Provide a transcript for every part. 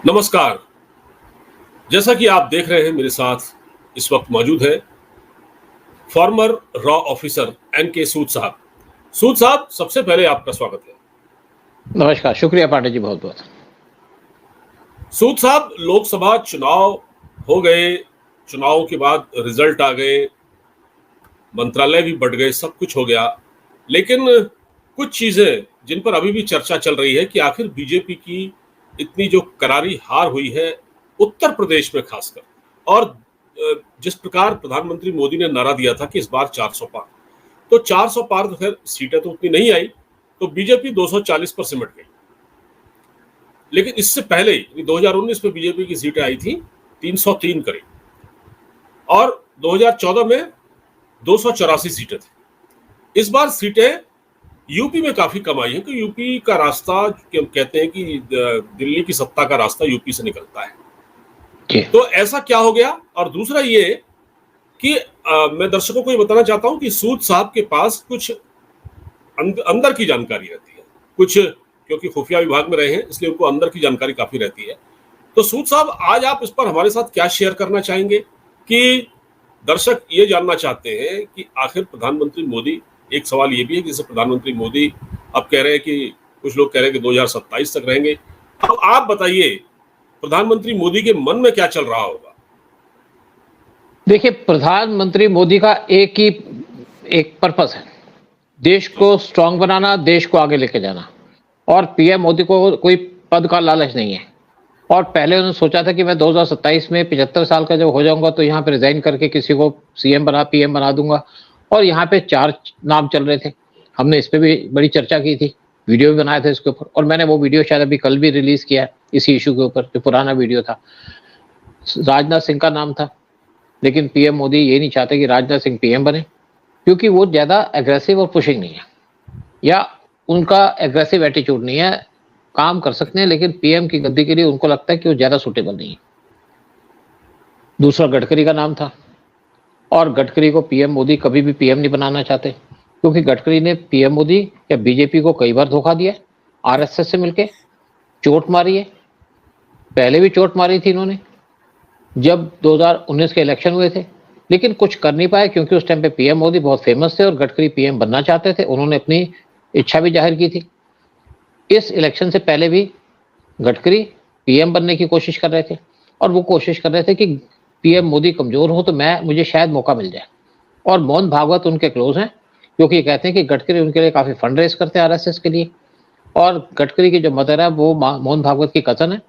नमस्कार। जैसा कि आप देख रहे हैं मेरे साथ इस वक्त मौजूद है फॉर्मर रॉ ऑफिसर एन.के. सूद साहब। सूद साहब, सबसे पहले आपका स्वागत है। नमस्कार, शुक्रिया पांडे जी, बहुत बहुत। सूद साहब, लोकसभा चुनाव हो गए, चुनाव के बाद रिजल्ट आ गए, मंत्रालय भी बढ़ गए, सब कुछ हो गया, लेकिन कुछ चीजें जिन पर अभी भी चर्चा चल रही है कि आखिर बीजेपी की इतनी जो करारी हार हुई है उत्तर प्रदेश में खासकर, और जिस प्रकार प्रधानमंत्री मोदी ने नारा दिया था कि इस बार 400 पार, तो 400 पार तो खैर सीटें तो उतनी नहीं आई, तो बीजेपी 240 पर सिमट गई। लेकिन इससे पहले 2019 में बीजेपी की सीटें आई थी 303 करीब, और 2014 में 284 सीटें थी। इस बार सीटें यूपी में काफी कम आई है कि यूपी का रास्ता, हम कहते हैं कि दिल्ली की सत्ता का रास्ता यूपी से निकलता है, तो ऐसा क्या हो गया। और दूसरा ये कि मैं दर्शकों को ये बताना चाहता हूं कि सूद साहब के पास कुछ अंदर की जानकारी रहती है, कुछ, क्योंकि खुफिया विभाग में रहे हैं इसलिए उनको अंदर की जानकारी काफी रहती है। तो सूद साहब, आज आप इस पर हमारे साथ क्या शेयर करना चाहेंगे कि दर्शक ये जानना चाहते हैं कि आखिर प्रधानमंत्री मोदी, एक सवाल ये भी है कि जैसे प्रधानमंत्री मोदी अब कह रहे हैं कि कुछ लोग कह रहे हैं कि 2027 तक रहेंगे, अब आप बताइए प्रधानमंत्री मोदी के मन में क्या चल रहा होगा। देखिए, प्रधानमंत्री मोदी का एक पर्पस है, देश को स्ट्रांग बनाना, देश को आगे लेके जाना। और पीएम मोदी को कोई पद का लालच नहीं है। और पहले उन्होंने सोचा था कि मैं 2027 में 75 साल का जब हो जाऊंगा तो यहाँ पे रिजाइन करके किसी को पीएम बना दूंगा। और यहाँ पे 4 नाम चल रहे थे, हमने इस पे भी बड़ी चर्चा की थी, वीडियो भी बनाए थे इसके ऊपर, और मैंने वो वीडियो शायद अभी कल भी रिलीज किया इसी इशू के ऊपर, जो पुराना वीडियो था। राजनाथ सिंह का नाम था, लेकिन पीएम मोदी ये नहीं चाहते कि राजनाथ सिंह पीएम बने, क्योंकि वो ज्यादा एग्रेसिव और पुशिंग नहीं है, या उनका एग्रेसिव एटीट्यूड नहीं है, काम कर सकते हैं, लेकिन पीएम की गद्दी के लिए उनको लगता है कि वो ज्यादा सुटेबल नहीं है। दूसरा गडकरी का नाम था, और गडकरी को पीएम मोदी कभी भी पीएम नहीं बनाना चाहते, क्योंकि गडकरी ने पीएम मोदी या बीजेपी को कई बार धोखा दिया, आरएसएस से मिलके चोट मारी है। पहले भी चोट मारी थी इन्होंने जब 2019 के इलेक्शन हुए थे, लेकिन कुछ कर नहीं पाए, क्योंकि उस टाइम पे पीएम मोदी बहुत फेमस थे और गडकरी पीएम बनना चाहते थे। उन्होंने अपनी इच्छा भी जाहिर की थी। इस इलेक्शन से पहले भी गडकरी पीएम बनने की कोशिश कर रहे थे, और वो कोशिश कर रहे थे कि पीएम मोदी कमजोर हो तो मुझे शायद मौका मिल जाए। और मोहन भागवत उनके क्लोज हैं, क्योंकि कहते हैं कि गडकरी उनके लिए काफी फंड रेज करते हैं आरएसएस के लिए, और गडकरी की जो मदर है वो मोहन भागवत की कजन है।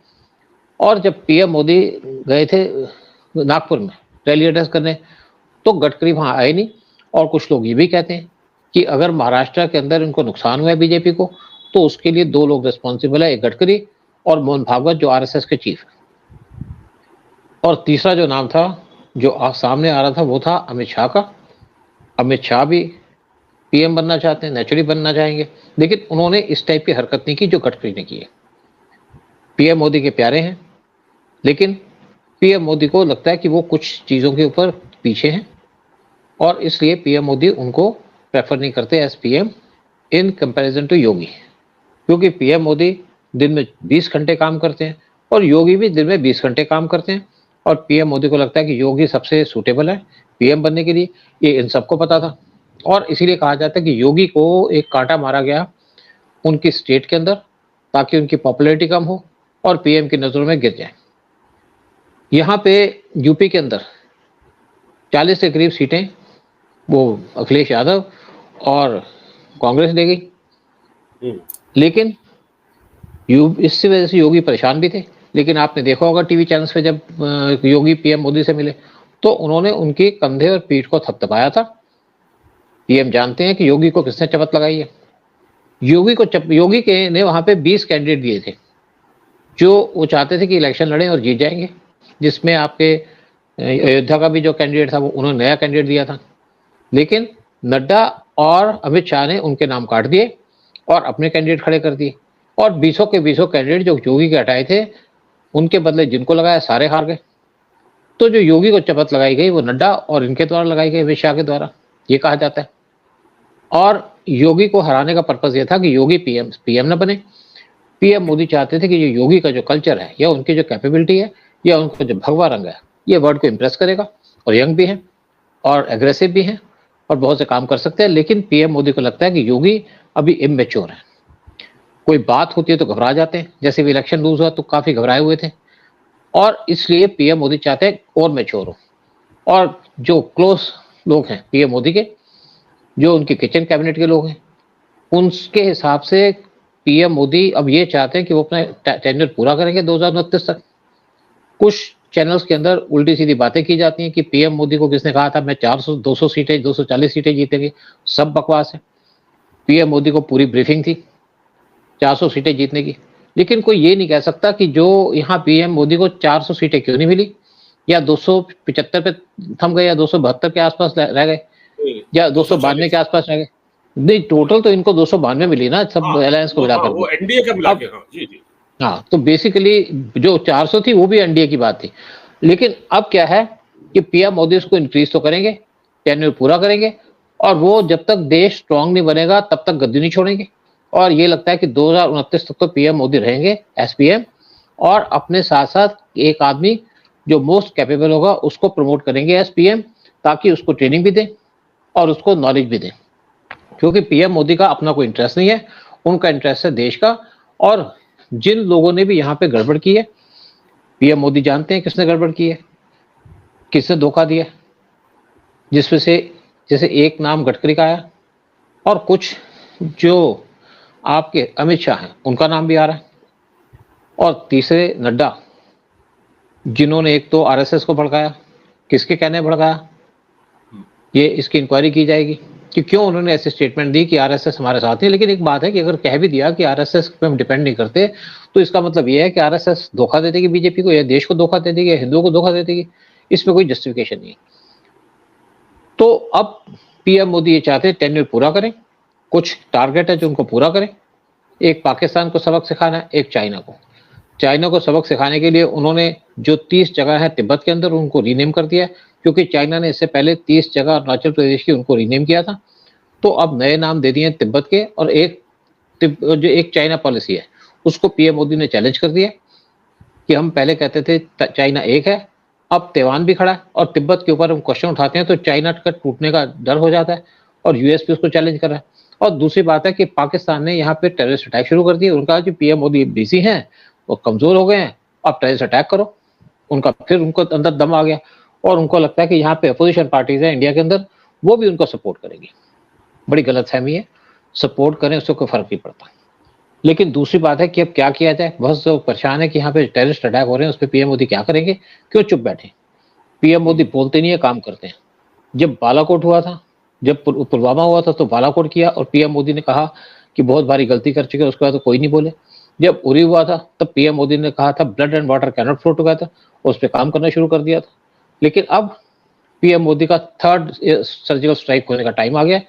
और जब पीएम मोदी गए थे नागपुर में रैली एड्रेस करने, तो गडकरी वहां आए नहीं। और कुछ लोग ये भी कहते हैं कि अगर महाराष्ट्र के अंदर इनको नुकसान हुआ है बीजेपी को, तो उसके लिए 2 लोग रिस्पॉन्सिबल है, एक गडकरी और मोहन भागवत जो आरएसएस के चीफ है। और तीसरा जो नाम था जो सामने आ रहा था वो था अमित शाह का। अमित शाह भी पीएम बनना चाहते हैं, नेचुरली बनना चाहेंगे, लेकिन उन्होंने इस टाइप की हरकत नहीं की जो गडकरी ने की है। पीएम मोदी के प्यारे हैं, लेकिन पीएम मोदी को लगता है कि वो कुछ चीज़ों के ऊपर पीछे हैं, और इसलिए पीएम मोदी उनको प्रेफर नहीं करते as PM in comparison to Yogi, क्योंकि पीएम मोदी दिन में 20 घंटे काम करते हैं और योगी भी दिन में 20 घंटे काम करते हैं। और पीएम मोदी को लगता है कि योगी सबसे सूटेबल है पीएम बनने के लिए, ये इन सबको पता था। और इसीलिए कहा जाता है कि योगी को एक कांटा मारा गया उनकी स्टेट के अंदर, ताकि उनकी पॉपुलैरिटी कम हो और पीएम की नजरों में गिर जाए। यहाँ पे यूपी के अंदर 40 के करीब सीटें वो अखिलेश यादव और कांग्रेस दे गई, लेकिन इससे वजह से योगी परेशान भी थे। लेकिन आपने देखा होगा टीवी चैनल्स पे जब योगी पीएम मोदी से मिले तो उन्होंने उनके कंधे और पीठ को थपथपाया था। पीएम जानते हैं कि योगी को किसने चपत लगाई है। योगी के ने वहां पे 20 कैंडिडेट दिए थे, जो वो चाहते थे कि इलेक्शन लड़ें और जीत जाएंगे, जिसमें आपके अयोध्या का भी जो कैंडिडेट था वो उन्होंने नया कैंडिडेट दिया था। लेकिन नड्डा और अमित शाह ने उनके नाम काट दिए और अपने कैंडिडेट खड़े कर दिए, और 20 के 20 कैंडिडेट जो योगी के हटाए थे उनके बदले जिनको लगाया सारे हार गए। तो जो योगी को चपत लगाई गई वो नड्डा और इनके द्वारा लगाई गई, अमित शाह के द्वारा, ये कहा जाता है। और योगी को हराने का पर्पज ये था कि योगी पीएम न बने, पीएम मोदी चाहते थे कि ये योगी का जो कल्चर है या उनकी जो कैपेबिलिटी है या उनका जो भगवा रंग है, ये वर्ल्ड को इम्प्रेस करेगा और यंग भी हैं और एग्रेसिव भी हैं और बहुत से काम कर सकते हैं। लेकिन पीएम मोदी को लगता है कि योगी अभी इमेच्योर है, कोई बात होती है तो घबरा जाते हैं, जैसे भी इलेक्शन लूज हुआ तो काफी घबराए हुए थे, और इसलिए पीएम मोदी चाहते हैं और मैच्योर हो। और जो क्लोज लोग हैं पीएम मोदी के, जो उनके किचन कैबिनेट के लोग हैं, उनके हिसाब से पीएम मोदी अब ये चाहते हैं कि वो अपना टेन्योर पूरा करेंगे 2029 तक। कुछ चैनल्स के अंदर उल्टी सीधी बातें की जाती हैं कि पीएम मोदी को किसने कहा था मैं 400 200 सीटें 240 सीटें जीतेंगे, सब बकवास है। पीएम मोदी को पूरी ब्रीफिंग थी 400 सीटें जीतने की, लेकिन कोई ये नहीं कह सकता कि जो यहाँ पीएम मोदी को 400 सीटें क्यों नहीं मिली, या 275 पे थम गए, या 272 के आसपास रह गए, या 292 के आसपास रह गए। नहीं, टोटल तो इनको 292 मिली ना, सब अलायंस को मिलाकर। वो एनडीए का मिला के, हाँ जी जी। हाँ, तो बेसिकली जो 400 थी वो भी एनडीए की बात थी। लेकिन अब क्या है कि पीएम मोदी उसको इंक्रीज तो करेंगे, टेन्योर पूरा करेंगे, और वो जब तक देश स्ट्रांग नहीं बनेगा तब तक गद्दी नहीं छोड़ेंगे। और ये लगता है कि 2029 तक तो पीएम मोदी रहेंगे एसपीएम, और अपने साथ साथ एक आदमी जो मोस्ट कैपेबल होगा उसको प्रमोट करेंगे एस पीएम, ताकि उसको ट्रेनिंग भी दें और उसको नॉलेज भी दें। क्योंकि पीएम मोदी का अपना कोई इंटरेस्ट नहीं है, उनका इंटरेस्ट है देश का। और जिन लोगों ने भी यहाँ पे गड़बड़ की है, पीएम मोदी जानते हैं किसने गड़बड़ की है, किसने धोखा दिया, जिसमें से जैसे एक नाम गडकरी का आया, और कुछ जो आपके अमित शाह हैं उनका नाम भी आ रहा है, और तीसरे नड्डा, जिन्होंने एक तो आरएसएस को भड़काया, किसके कहने भड़काया, ये इसकी इंक्वायरी की जाएगी कि क्यों उन्होंने ऐसे स्टेटमेंट दी कि आरएसएस हमारे साथ है। लेकिन एक बात है कि अगर कह भी दिया कि आरएसएस पे हम डिपेंड नहीं करते, तो इसका मतलब ये है कि आरएसएस धोखा दे देगी बीजेपी को, या देश को धोखा दे देगी, या हिंदुओं को धोखा दे देगी। इसमें कोई जस्टिफिकेशन नहीं है। तो अब पीएम मोदी ये चाहते हैं टेन्योर पूरा करें, कुछ टारगेट है जो उनको पूरा करें। एक पाकिस्तान को सबक सिखाना है, एक चाइना को सबक सिखाने के लिए उन्होंने जो 30 जगह है तिब्बत के अंदर उनको रीनेम कर दिया है, क्योंकि चाइना ने इससे पहले 30 जगह अरुणाचल प्रदेश की उनको रीनेम किया था। तो अब नए नाम दे दिए तिब्बत के, और जो एक चाइना पॉलिसी है उसको पीएम मोदी ने चैलेंज कर दिया कि हम पहले कहते थे चाइना एक है, अब ताइवान भी खड़ा है, और तिब्बत के ऊपर हम क्वेश्चन उठाते हैं तो चाइना का टूटने का डर हो जाता है, और यूएस भी उसको चैलेंज कर रहा है। और दूसरी बात है कि पाकिस्तान ने यहाँ पे टेररिस्ट अटैक शुरू कर दिए। उनका जो पीएम मोदी बिजी हैं, वो कमजोर हो गए हैं, अब टेररिस्ट अटैक करो। उनका फिर उनको अंदर दम आ गया, और उनको लगता है कि यहाँ पे अपोजिशन पार्टीज है इंडिया के अंदर, वो भी उनको सपोर्ट करेगी। बड़ी गलतफहमी है, सपोर्ट करें उससे कोई फर्क नहीं पड़ता। लेकिन दूसरी बात है कि अब क्या किया जाए, बहुत से परेशान है कि यहाँ पे टेररिस्ट अटैक हो रहे हैं, उस पर पीएम मोदी क्या करेंगे, क्यों चुप बैठे। पीएम मोदी बोलते नहीं है, काम करते हैं। जब बालाकोट हुआ था, जब पुलवामा हुआ था, तो बालाकोट किया और पीएम मोदी ने कहा कि बहुत भारी गलती कर चुके हैं, उसके बाद तो कोई नहीं बोले। जब उरी हुआ था तब पीएम मोदी ने कहा था blood and water can not flow together, उस पर काम करना शुरू कर दिया था। लेकिन अब पीएम मोदी का थर्ड सर्जिकल स्ट्राइक होने का टाइम आ गया,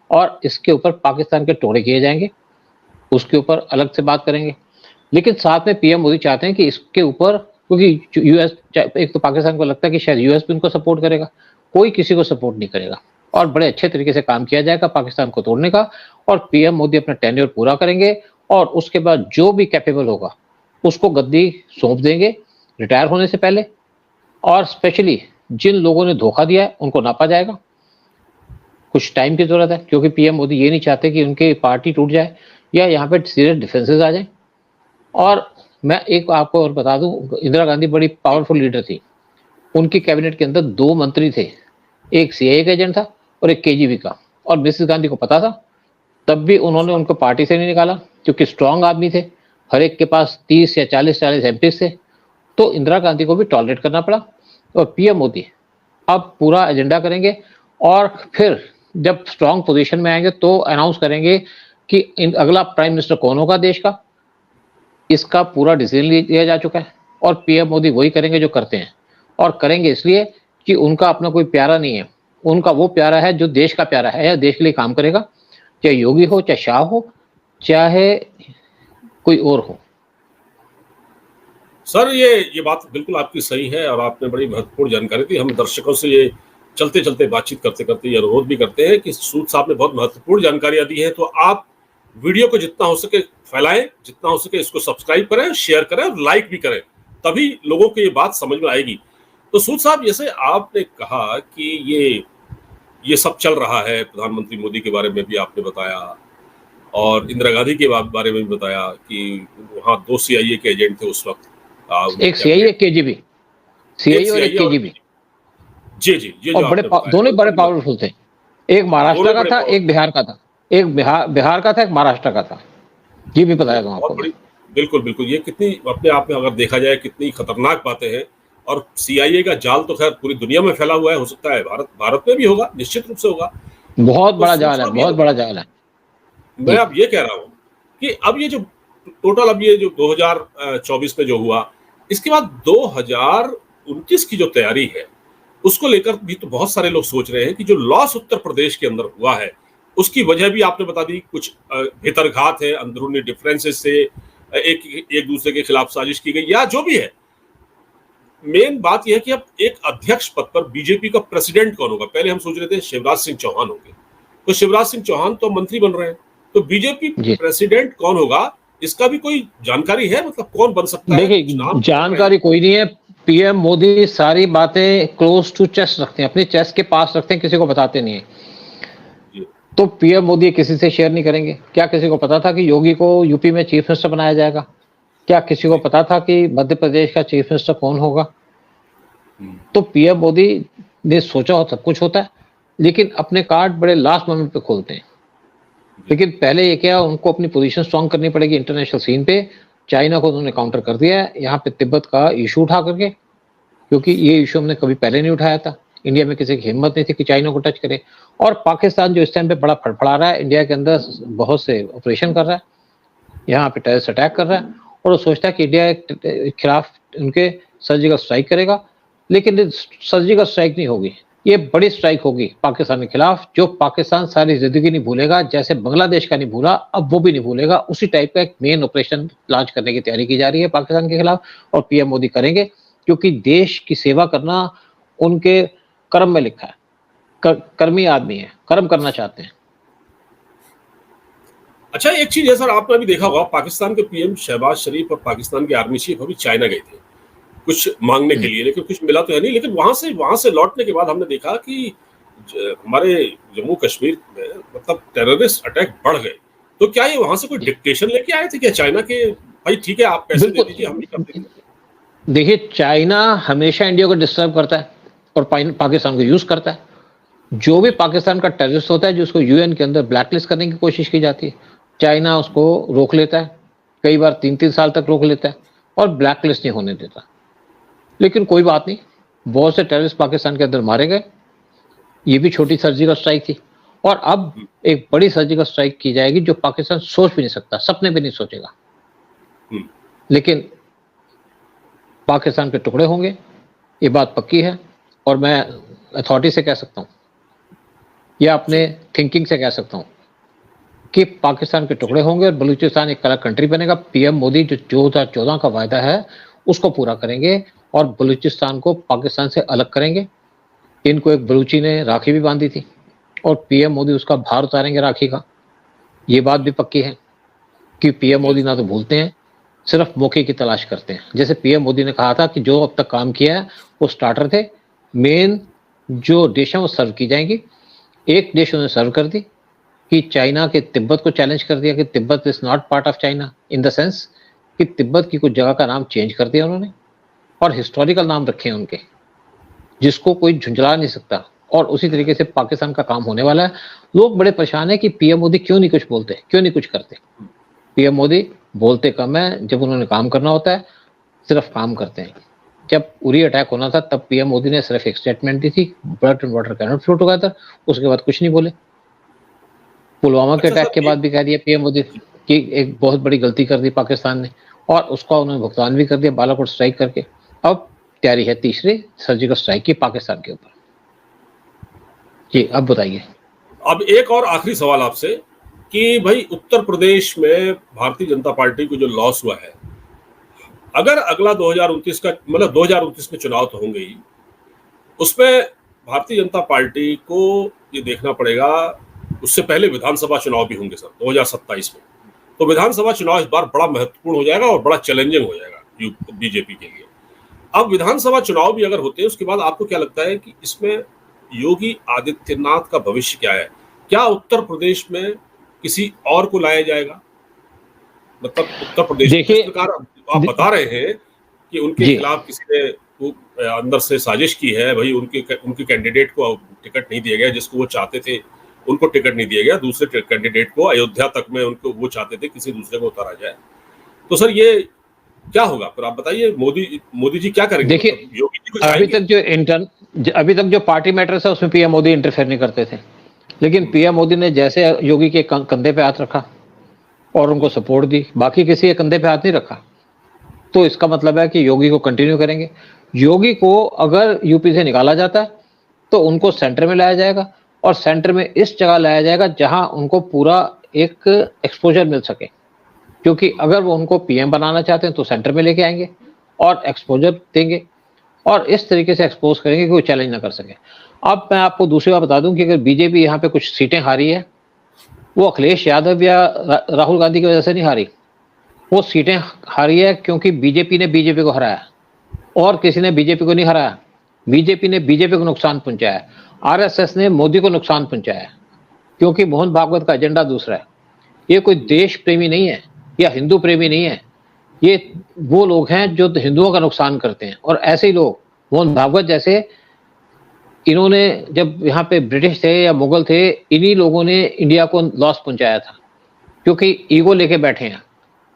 और इसके ऊपर पाकिस्तान के टोड़े किए जाएंगे, उसके ऊपर अलग से बात करेंगे। लेकिन साथ में पीएम मोदी चाहते हैं कि इसके ऊपर, क्योंकि यूएस, एक तो पाकिस्तान को लगता है कि शायद यूएस भी उनको सपोर्ट करेगा, कोई किसी को सपोर्ट नहीं करेगा, और बड़े अच्छे तरीके से काम किया जाएगा पाकिस्तान को तोड़ने का। और पीएम मोदी अपना टेन्योर पूरा करेंगे, और उसके बाद जो भी कैपेबल होगा उसको गद्दी सौंप देंगे रिटायर होने से पहले। और स्पेशली जिन लोगों ने धोखा दिया है उनको नापा जाएगा। कुछ टाइम की जरूरत है, क्योंकि पीएम मोदी ये नहीं चाहते कि उनकी पार्टी टूट जाए या यहाँ पे सीरियस डिफेंसेस आ जाए। और मैं एक आपको और बता दूं, इंदिरा गांधी बड़ी पावरफुल लीडर थी। उनकी कैबिनेट के अंदर 2 मंत्री थे, एक सीआईए का एजेंट था और एक केजीबी का, और मिसेस गांधी को पता था, तब भी उन्होंने उनको पार्टी से नहीं निकाला, क्योंकि स्ट्रांग आदमी थे, हर एक के पास 30 या 40 एमपीज थे। तो इंदिरा गांधी को भी टॉलरेट करना पड़ा। और पीएम मोदी अब पूरा एजेंडा करेंगे, और फिर जब स्ट्रांग पोजीशन में आएंगे तो अनाउंस करेंगे कि अगला प्राइम मिनिस्टर कौन होगा देश का। इसका पूरा डिसीजन लिया जा चुका है, और पीएम मोदी वही करेंगे जो करते हैं, और करेंगे इसलिए कि उनका अपना कोई प्यारा नहीं है, उनका वो प्यारा है जो देश का प्यारा है, या देश के लिए काम करेगा, चाहे योगी हो, चाहे शाह हो, चाहे कोई और हो। सर ये बात बिल्कुल आपकी सही है, और आपने बड़ी महत्वपूर्ण जानकारी दी। हम दर्शकों से ये चलते चलते बातचीत करते करते ये अनुरोध भी करते हैं कि सूद साहब ने बहुत महत्वपूर्ण जानकारियां दी हैं, तो आप वीडियो को जितना हो सके फैलाएं, जितना हो सके इसको सब्सक्राइब करें, शेयर करें और लाइक भी करें, तभी लोगों को ये बात समझ में आएगी। तो सूद साहब, जैसे आपने कहा कि ये सब चल रहा है, प्रधानमंत्री मोदी के बारे में भी आपने बताया और इंदिरा गांधी के बारे में भी बताया कि वहाँ 2 सीआईए के एजेंट थे उस वक्त। एक सीआईए, एक केजीबी, सीआईए और एक केजीबी। जी जी, ये और जो बड़े दोनों बड़े पावरफुल थे। एक महाराष्ट्र का था, एक बिहार का था। एक बिहार का था, एक महाराष्ट्र का था। ये भी बताया था आपको। बिल्कुल बिल्कुल, ये कितनी अपने आप में अगर देखा जाए कितनी खतरनाक बातें हैं। और सीआईए का जाल तो खैर पूरी दुनिया में फैला हुआ है, हो सकता है भारत में भी होगा, निश्चित रूप से होगा। बहुत बड़ा जाल है, बहुत बड़ा जाल है। मैं अब ये कह रहा हूँ कि अब ये जो टोटल, अब ये जो 2024 में जो हुआ, इसके बाद 2029 की जो तैयारी है उसको लेकर भी तो बहुत सारे लोग सोच रहे हैं कि जो लॉस उत्तर प्रदेश के अंदर हुआ है उसकी वजह भी आपने बता दी। कुछ भीतरघात है, अंदरूनी डिफरेंसेस से एक दूसरे के खिलाफ साजिश की गई, या जो भी है। मेन बात यह है कि अब एक अध्यक्ष पद पर बीजेपी का प्रेसिडेंट कौन होगा। पहले हम सोच रहे थे शिवराज सिंह चौहान होंगे, तो शिवराज सिंह चौहान तो मंत्री बन रहे हैं, तो बीजेपी प्रेसिडेंट कौन होगा इसका भी कोई जानकारी है? मतलब कौन बन सकता है? देखिए, जानकारी कोई नहीं है। पीएम मोदी सारी बातें क्लोज टू चेस्ट रखते हैं, अपने चेस्ट के पास रखते हैं, किसी को बताते नहीं है। तो पीएम मोदी किसी से शेयर नहीं करेंगे। क्या किसी को पता था कि योगी को यूपी में चीफ मिनिस्टर बनाया जाएगा? क्या किसी को पता था कि मध्य प्रदेश का चीफ मिनिस्टर कौन होगा? तो पीएम मोदी ने सोचा हो सब कुछ होता है, लेकिन अपने कार्ड बड़े लास्ट मोमेंट पे खोलते हैं। लेकिन पहले ये क्या, उनको अपनी पोजीशन स्ट्रांग करनी पड़ेगी इंटरनेशनल सीन पे। चाइना को उन्होंने काउंटर कर दिया है यहाँ पे तिब्बत का इशू उठा करके, क्योंकि ये इशू हमने कभी पहले नहीं उठाया था। इंडिया में किसी की हिम्मत नहीं थी कि चाइना को टच करे। और पाकिस्तान जो इस टाइम पे बड़ा फड़फड़ा रहा है, इंडिया के अंदर बहुत से ऑपरेशन कर रहा है, यहाँ पे टेररिस्ट अटैक कर रहा है, और वो सोचता है कि इंडिया के खिलाफ उनके सर्जिकल स्ट्राइक करेगा। लेकिन सर्जिकल स्ट्राइक नहीं होगी, ये बड़ी स्ट्राइक होगी पाकिस्तान के खिलाफ, जो पाकिस्तान सारी जिंदगी नहीं भूलेगा। जैसे बांग्लादेश का नहीं भूला, अब वो भी नहीं भूलेगा। उसी टाइप का एक मेन ऑपरेशन लॉन्च करने की तैयारी की जा रही है पाकिस्तान के खिलाफ, और पीएम मोदी करेंगे, क्योंकि देश की सेवा करना उनके कर्म में लिखा है। कर्मी आदमी है, कर्म करना चाहते हैं। अच्छा, एक चीज है सर, आपने भी देखा होगा, पाकिस्तान के पीएम शहबाज शरीफ और पाकिस्तान के आर्मी चीफ अभी चाइना गए थे कुछ मांगने के लिए, लेकिन कुछ मिला तो है नहीं। लेकिन वहां से लौटने के बाद हमने देखा कि हमारे जम्मू कश्मीर में मतलब टेररिस्ट अटैक बढ़ गए। तो क्या ये वहां से कोई डिक्टेशन लेके आए थे क्या चाइना के, भाई ठीक है आप पैसे दे दीजिए, हम नहीं कर देंगे? देखिए, चाइना हमेशा इंडिया को डिस्टर्ब करता है और पाकिस्तान को यूज करता है। जो भी पाकिस्तान का टेररिस्ट होता है, जो उसको यूएन के अंदर ब्लैकलिस्ट करने की कोशिश की जाती है, चाइना उसको रोक लेता है। कई बार 3-3 साल तक रोक लेता है और ब्लैकलिस्ट नहीं होने देता। लेकिन कोई बात नहीं, बहुत से टेररिस्ट पाकिस्तान के अंदर मारे गए। ये भी छोटी सर्जिकल स्ट्राइक थी, और अब एक बड़ी सर्जिकल स्ट्राइक की जाएगी जो पाकिस्तान सोच भी नहीं सकता, सपने भी नहीं सोचेगा। लेकिन पाकिस्तान के टुकड़े होंगे, ये बात पक्की है। और मैं अथॉरिटी से कह सकता हूं या अपने थिंकिंग से कह सकता हूं कि पाकिस्तान के टुकड़े होंगे और बलूचिस्तान एक अलग कंट्री बनेगा। पीएम मोदी जो 2014 का वायदा है उसको पूरा करेंगे और बलूचिस्तान को पाकिस्तान से अलग करेंगे। इनको एक बलूची ने राखी भी बांधी थी और पीएम मोदी उसका भार उतारेंगे राखी का। ये बात भी पक्की है कि पीएम मोदी ना तो भूलते हैं, सिर्फ मौके की तलाश करते हैं। जैसे पीएम मोदी ने कहा था कि जो अब तक काम किया है वो स्टार्टर थे, मेन जो डिश है वो सर्व की जाएंगी। एक डिश उन्होंने सर्व कर दी कि चाइना के तिब्बत को चैलेंज कर दिया कि Tibet is not part of China, in the sense कि तिब्बत की कुछ जगह का नाम चेंज कर दिया उन्होंने और हिस्टोरिकल नाम रखे हैं उनके, जिसको कोई झुंझला नहीं सकता। और उसी तरीके से पाकिस्तान का काम होने वाला है। लोग बड़े परेशान है कि पीएम मोदी क्यों नहीं कुछ बोलते, क्यों नहीं कुछ करते। पीएम मोदी बोलते कम है, जब उन्होंने काम करना होता है सिर्फ काम करते हैं। जब उरी अटैक होना था तब पीएम मोदी ने सिर्फ एक स्टेटमेंट दी थी, blood and water can not flow together. उसके बाद कुछ नहीं बोले। पुलवामा के अटैक के बाद भी कह दिया पीएम मोदी कि एक बहुत बड़ी गलती कर दी पाकिस्तान ने, और उसका उन्होंने भुगतान भी कर दिया बालाकोट स्ट्राइक करके। अब तैयारी है तीसरे सर्जिकल स्ट्राइक की पाकिस्तान के ऊपर। जी अब बताइए। अब एक और आखिरी सवाल आपसे कि भाई उत्तर प्रदेश में भारतीय जनता पार्टी को जो लॉस हुआ है, अगर अगला 2029 का मतलब 2029 में चुनाव तो होंगे ही, उसमें भारतीय जनता पार्टी को ये देखना पड़ेगा उससे पहले विधानसभा चुनाव भी होंगे सर 2027 में। तो विधानसभा चुनाव इस बार बड़ा महत्वपूर्ण हो जाएगा और बड़ा चैलेंजिंग हो जाएगा बीजेपी के लिए। अब विधानसभा चुनाव भी अगर होते हैं उसके बाद आपको क्या लगता है कि इसमें योगी आदित्यनाथ का भविष्य क्या है? क्या उत्तर प्रदेश में किसी और को लाया जाएगा? मतलब उत्तर प्रदेश में जिस प्रकार आप बता रहे हैं कि उनके खिलाफ किसी ने अंदर से साजिश की है, भाई उनके कैंडिडेट को टिकट नहीं दिया गया जिसको वो चाहते थे, उनको टिकट नहीं दिया गया, दूसरे कैंडिडेट को अयोध्या तक में उनको वो चाहते थे किसी दूसरे को उतारा जाए। तो सर ये क्या होगा फिर आप बताइए, मोदी जी क्या करेंगे? देखिए योगी जी अभी तक जो पार्टी मैटर्स है उसमें पीएम मोदी इंटरफेयर नहीं करते थे, लेकिन पीएम मोदी ने जैसे योगी के कंधे पे हाथ रखा और उनको सपोर्ट दी, बाकी किसी के कंधे पे हाथ नहीं रखा, तो इसका मतलब है कि योगी को कंटिन्यू करेंगे। योगी को अगर यूपी से निकाला जाता है तो उनको सेंटर में लाया जाएगा और सेंटर में इस जगह लाया जाएगा जहां उनको पूरा एक एक्सपोजर मिल सके, क्योंकि अगर वो उनको पीएम बनाना चाहते हैं तो सेंटर में लेके आएंगे और एक्सपोजर देंगे और इस तरीके से एक्सपोज करेंगे कि कोई चैलेंज ना कर सके। अब मैं आपको दूसरी बात बता दूं कि अगर बीजेपी यहाँ पे कुछ सीटें हारी है, वो अखिलेश यादव या राहुल गांधी की वजह से नहीं हारी, वो सीटें हारी है क्योंकि बीजेपी ने बीजेपी को हराया और किसी ने बीजेपी को नहीं हराया। बीजेपी ने बीजेपी को नुकसान पहुंचाया, आरएसएस ने मोदी को नुकसान पहुंचाया, क्योंकि मोहन भागवत का एजेंडा दूसरा है। ये कोई देश प्रेमी नहीं है या हिंदू प्रेमी नहीं है, ये वो लोग हैं जो हिंदुओं का नुकसान करते हैं। और ऐसे ही लोग मोहन भागवत जैसे, इन्होंने जब यहाँ पे ब्रिटिश थे या मुगल थे, इन्हीं लोगों ने इंडिया को लॉस पहुंचाया था, क्योंकि ईगो लेके बैठे हैं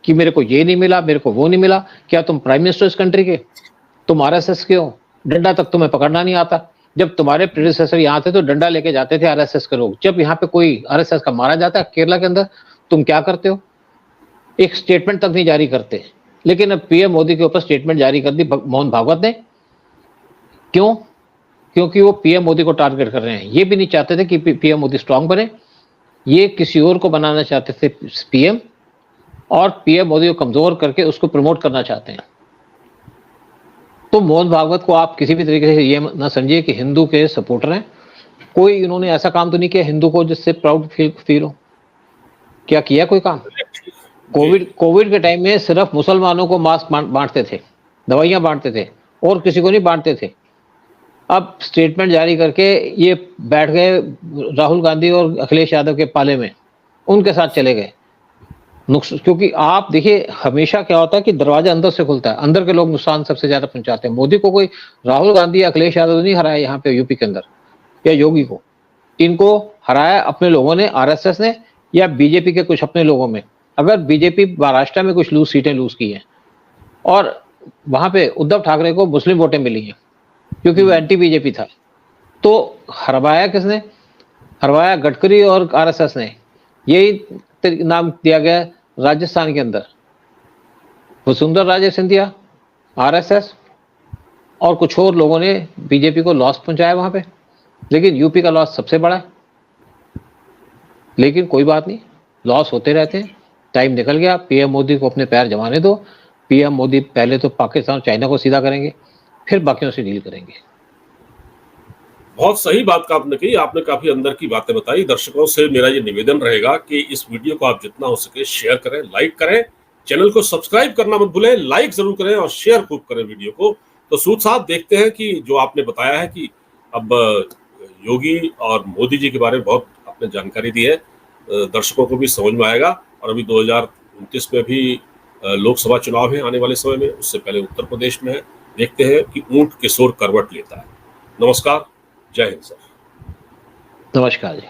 कि मेरे को ये नहीं मिला, मेरे को वो नहीं मिला। क्या तुम प्राइम मिनिस्टर इस कंट्री के? तुम आरएसएस के हो, डंडा तक तुम्हें पकड़ना नहीं आता। जब तुम्हारे प्रेडिसेसर यहाँ थे तो डंडा लेके जाते थे आरएसएस के लोग। जब यहाँ पे कोई आरएसएस का मारा जाता है केरला के अंदर, तुम क्या करते हो? एक स्टेटमेंट तक नहीं जारी करते। लेकिन अब पीएम मोदी के ऊपर स्टेटमेंट जारी कर दी मोहन भागवत ने। क्यों? क्योंकि वो पीएम मोदी को टारगेट कर रहे हैं। ये भी नहीं चाहते थे कि पीएम मोदी स्ट्रांग बने, ये किसी और को बनाना चाहते थे पीएम, और पीएम मोदी को कमजोर करके उसको प्रमोट करना चाहते हैं। तो मोहन भागवत को आप किसी भी तरीके से ये ना समझिए कि हिंदू के सपोर्टर हैं। कोई इन्होंने ऐसा काम तो नहीं किया हिंदू को जिससे प्राउड फील हो। क्या किया कोई काम? कोविड के टाइम में सिर्फ मुसलमानों को मास्क बांटते थे, दवाइयां बांटते थे, और किसी को नहीं बांटते थे। अब स्टेटमेंट जारी करके ये बैठ गए राहुल गांधी और अखिलेश यादव के पाले में, उनके साथ चले गए। क्योंकि आप देखिए हमेशा क्या होता है कि दरवाजा अंदर से खुलता है, अंदर के लोग नुकसान सबसे ज्यादा पहुंचाते हैं। मोदी को कोई राहुल गांधी या अखिलेश यादव नहीं हराया यहाँ पे यूपी के अंदर, या योगी को। इनको हराया अपने लोगों ने, आरएसएस ने या बीजेपी के कुछ अपने लोगों में। अगर बीजेपी महाराष्ट्र में कुछ सीटें लूज की हैं और वहां पे उद्धव ठाकरे को मुस्लिम वोटें मिली हैं क्योंकि वो एंटी बीजेपी था, तो हरवाया किसने? हरवाया गडकरी और आरएसएस ने। यही नाम दिया गया राजस्थान के अंदर, वसुंधरा राजे सिंधिया, आरएसएस और कुछ और लोगों ने बीजेपी को लॉस पहुंचाया वहां पे। लेकिन यूपी का लॉस सबसे बड़ा है। लेकिन कोई बात नहीं, लॉस होते रहते हैं, टाइम निकल गया। पीएम मोदी को अपने पैर जमाने दो। पीएम मोदी पहले तो पाकिस्तान और चाइना को सीधा करेंगे, फिर बाकियों से डील करेंगे। बहुत सही बात का आपने कही, आपने काफी अंदर की बातें बताई। दर्शकों से मेरा ये निवेदन रहेगा कि इस वीडियो को आप जितना हो सके शेयर करें, लाइक करें, चैनल को सब्सक्राइब करना मत भूलें, लाइक जरूर करें और शेयर खूब करें वीडियो को। तो सूद साहब देखते हैं कि जो आपने बताया है कि अब योगी और मोदी जी के बारे में बहुत आपने जानकारी दी है, दर्शकों को भी समझ में आएगा। और अभी 2029 में भी लोकसभा चुनाव है आने वाले समय में, उससे पहले उत्तर प्रदेश में है। देखते हैं कि ऊंट किशोर करवट लेता है। नमस्कार, जय हिंद सर। नमस्कार जी।